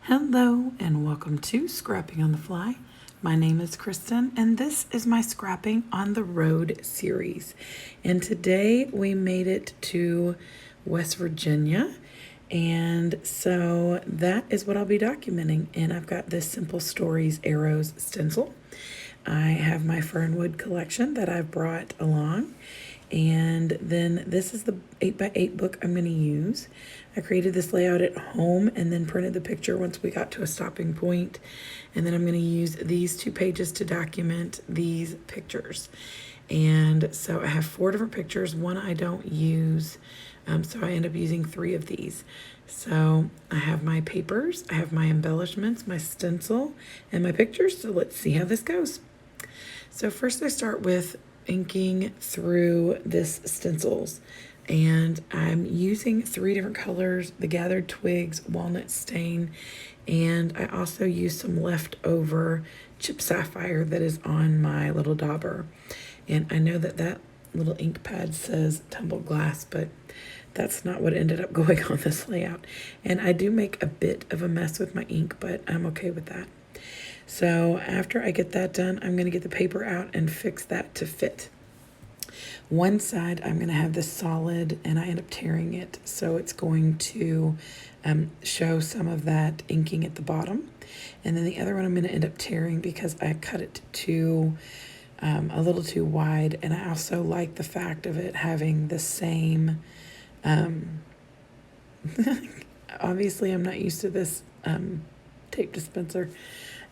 Hello and welcome to Scrapping on the Fly. My name is Kristen and this is my Scrapping on the Road series. And today we made it to West Virginia, and so that is what I'll be documenting. And I've got this Simple Stories Arrows stencil. I have my Fernwood collection that I've brought along. And then this is the 8x8 book I'm going to use. I created this layout at home and then printed the picture once we got to a stopping point. And then I'm going to use these 2 pages to document these pictures. And so I have 4 different pictures. One I don't use, so I end up using 3 of these. So I have my papers, I have my embellishments, my stencil, and my pictures. So let's see how this goes. So first I start with inking through this stencils, and I'm using 3 different colors: the Gathered Twigs, Walnut Stain, and I also use some leftover Chip Sapphire that is on my little dauber. And I know that that little ink pad says Tumbled Glass, but that's not what ended up going on this layout. And I do make a bit of a mess with my ink, but I'm okay with that. So after I get that done, I'm going to get the paper out and fix that to fit. One side I'm going to have this solid, and I end up tearing it, so it's going to show some of that inking at the bottom. And then the other one I'm going to end up tearing because I cut it to a little too wide, and I also like the fact of it having the same obviously I'm not used to this tape dispenser.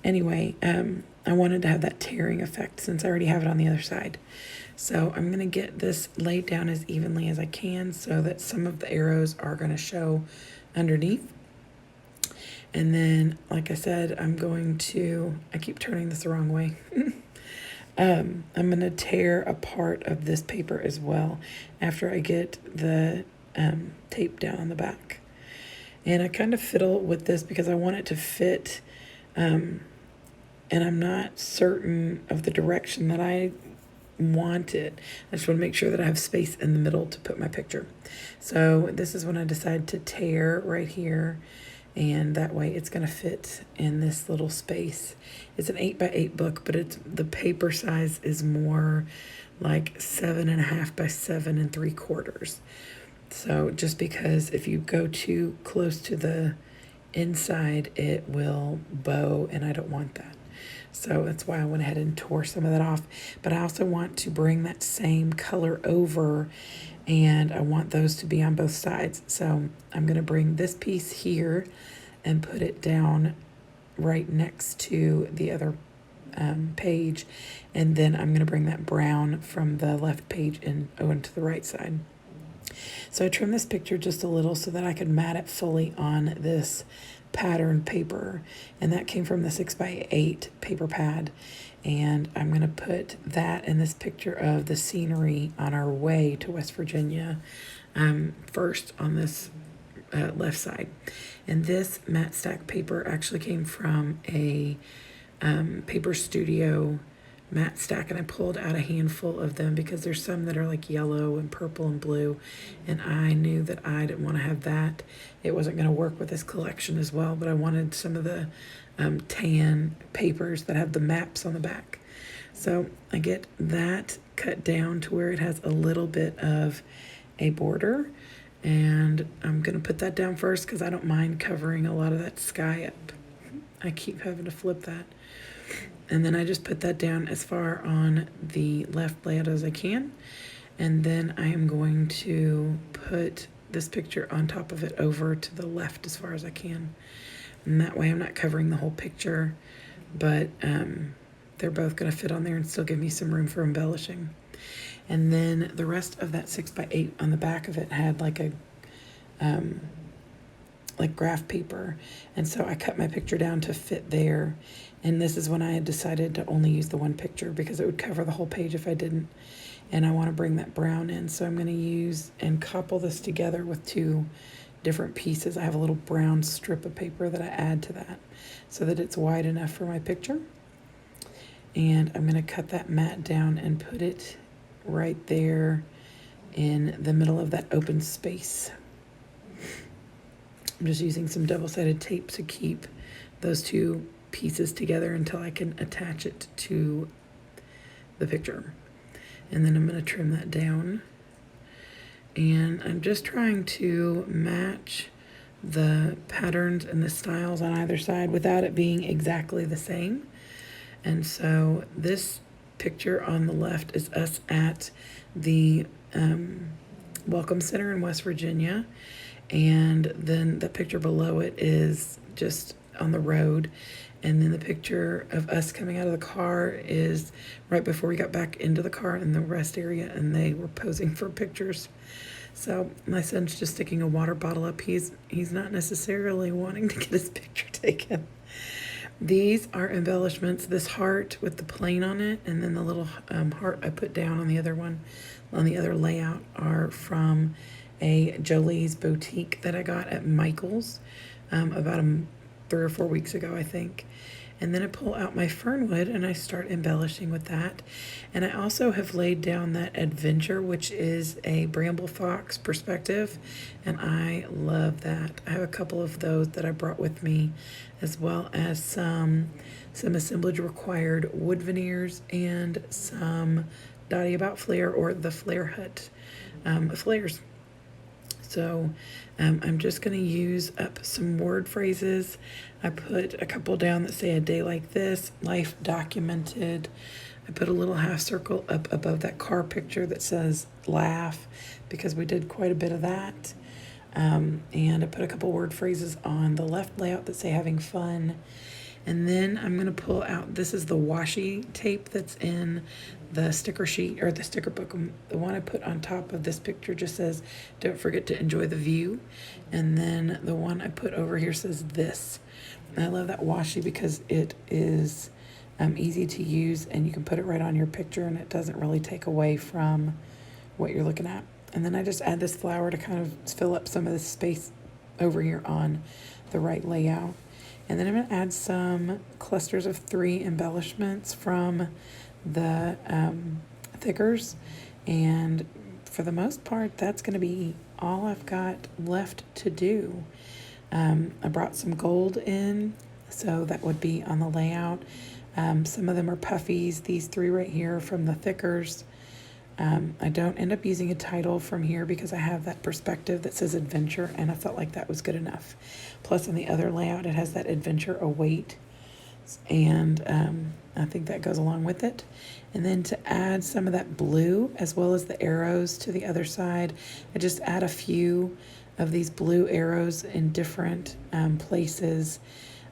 Anyway, I wanted to have that tearing effect since I already have it on the other side. So I'm going to get this laid down as evenly as I can so that some of the arrows are going to show underneath. And then, like I said, I keep turning this the wrong way. I'm going to tear a part of this paper as well after I get the tape down on the back. And I kind of fiddle with this because I want it to fit, and I'm not certain of the direction that I want it. I just want to make sure that I have space in the middle to put my picture. So this is when I decide to tear right here, and that way it's going to fit in this little space. It's an 8x8 book, but the paper size is more like 7.5 by 7 3/4. So just because if you go too close to the inside, it will bow, and I don't want that. So that's why I went ahead and tore some of that off. But I also want to bring that same color over, and I want those to be on both sides. So I'm going to bring this piece here and put it down right next to the other page, and then I'm going to bring that brown from the left page into the right side. So I trimmed this picture just a little so that I could mat it fully on this pattern paper, and that came from the 6x8 paper pad. And I'm going to put that in this picture of the scenery on our way to West Virginia first on this left side. And this matte stack paper actually came from a Paper Studio matte stack, and I pulled out a handful of them because there's some that are like yellow and purple and blue, and I knew that I didn't want to have that. It wasn't going to work with this collection as well, but I wanted some of the tan papers that have the maps on the back. So I get that cut down to where it has a little bit of a border, and I'm going to put that down first because I don't mind covering a lot of that sky up. I keep having to flip that. And then I just put that down as far on the left layout as I can. And then I am going to put this picture on top of it over to the left as far as I can. And that way I'm not covering the whole picture, but they're both going to fit on there and still give me some room for embellishing. And then the rest of that 6x8 on the back of it had like a graph paper, and so I cut my picture down to fit there. And this is when I had decided to only use the one picture because it would cover the whole page if I didn't, and I want to bring that brown in, so I'm going to use and couple this together with 2 different pieces. I have a little brown strip of paper that I add to that so that it's wide enough for my picture, and I'm going to cut that mat down and put it right there in the middle of that open space. I'm just using some double-sided tape to keep those two pieces together until I can attach it to the picture. And then I'm going to trim that down. And I'm just trying to match the patterns and the styles on either side without it being exactly the same. And so this picture on the left is us at the Welcome Center in West Virginia. And then the picture below it is just on the road. And then the picture of us coming out of the car is right before we got back into the car in the rest area, and they were posing for pictures. So my son's just sticking a water bottle up. He's not necessarily wanting to get his picture taken. These are embellishments. This heart with the plane on it, and then the little heart I put down on the other one, on the other layout, are from a Jolie's boutique that I got at Michael's about 3 or 4 weeks ago, I think. And then I pull out my fernwood and I start embellishing with that. And I also have laid down that adventure, which is a bramble fox perspective, and I love that. I have a couple of those that I brought with me, as well as some assemblage required wood veneers and some Dottie About Flair, or the Flair Hut flares. So I'm just going to use up some word phrases. I put a couple down that say a day like this, life documented. I put a little half circle up above that car picture that says laugh, because we did quite a bit of that. And I put a couple word phrases on the left layout that say having fun. And then I'm going to pull out, this is the washi tape that's in the sticker sheet, or the sticker book. The one I put on top of this picture just says, don't forget to enjoy the view. And then the one I put over here says this. And I love that washi because it is easy to use, and you can put it right on your picture and it doesn't really take away from what you're looking at. And then I just add this flower to kind of fill up some of the space over here on the right layout. And then I'm going to add some clusters of 3 embellishments from the thickers. And for the most part, that's going to be all I've got left to do. I brought some gold in, so that would be on the layout. Some of them are puffies. These 3 right here from the thickers. I don't end up using a title from here because I have that perspective that says adventure, and I felt like that was good enough. Plus on the other layout, it has that adventure await, and I think that goes along with it. And then to add some of that blue as well as the arrows to the other side, I just add a few of these blue arrows in different places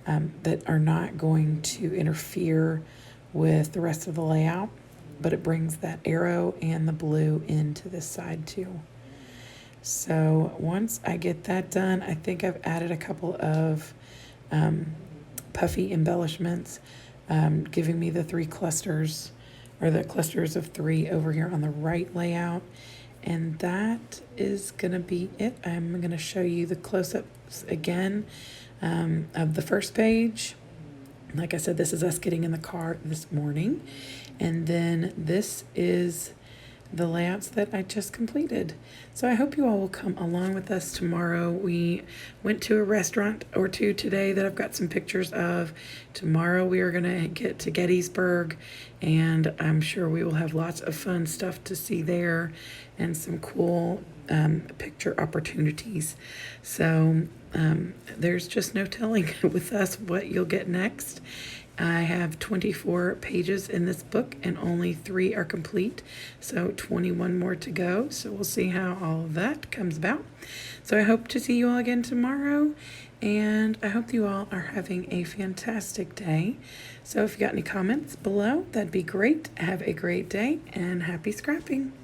that are not going to interfere with the rest of the layout, but it brings that arrow and the blue into this side too. So once I get that done, I think I've added a couple of puffy embellishments, giving me the 3 clusters, or the clusters of 3 over here on the right layout. And that is going to be it. I'm going to show you the close-ups again of the first page. Like I said, this is us getting in the car this morning. And then this is the layouts that I just completed. So I hope you all will come along with us tomorrow. We went to a restaurant or 2 today that I've got some pictures of. Tomorrow we are going to get to Gettysburg, and I'm sure we will have lots of fun stuff to see there and some cool picture opportunities. So there's just no telling with us what you'll get next. I have 24 pages in this book and only 3 are complete, so 21 more to go. So we'll see how all of that comes about. So I hope to see you all again tomorrow, and I hope you all are having a fantastic day. So if you got any comments below, that'd be great. Have a great day and happy scrapping.